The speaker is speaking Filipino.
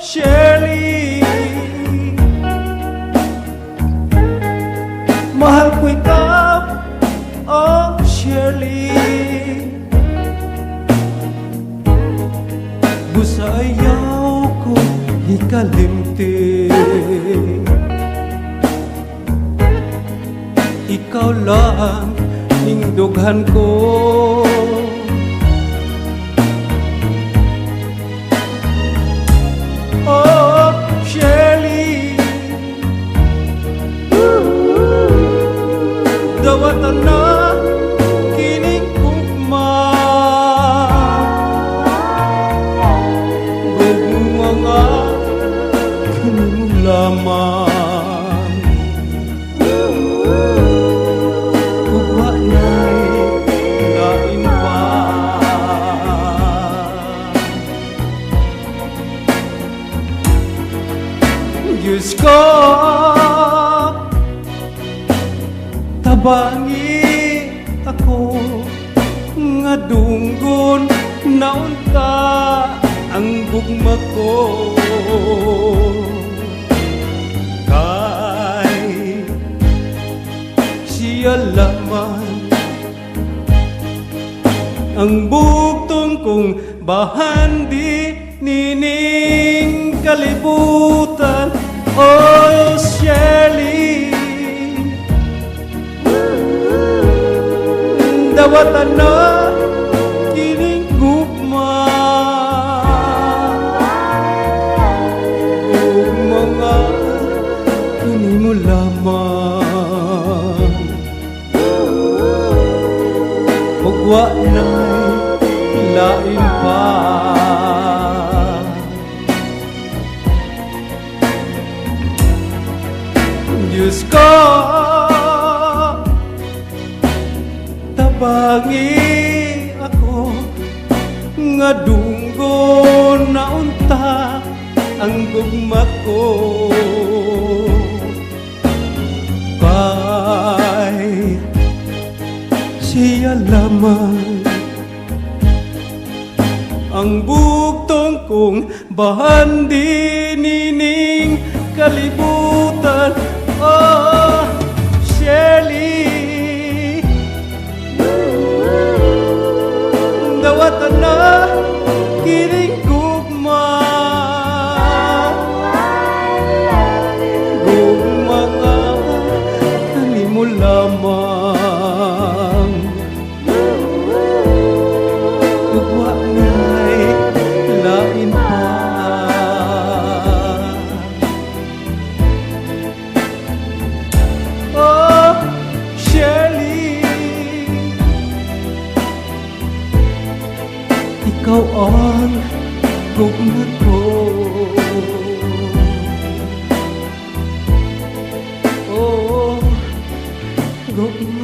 Shirley, mahal ko ikaw, oh Shirley. Busayaw ko ikalimti, ikaw lang ningdughan ko. Oh Shirley, dawatan na kining ugma, gugma nga kining lamang, ugma na'y lain pa. Diyos ko, tabangi ako nga dunggon naunta ang gugma ko. Kay siya lamang ang bugtong kong bahandi nining kalibutan. Oh Shirley, dawatan na kining gugma, gugma nga kini mo lamang, ug wa na'y lain pa. Diyos ko, tabangi ako nga dunggon naunta ang gugma ko. Kay siya lamang ang bugtong kong bahandi nining kalibutan. Oh Shirley, dawatan na kining gugma, gugma nga kani mo lamang, ug wa na'y lain pa. Oh Shirley, ikaw ang gugma ko. Oh, gugma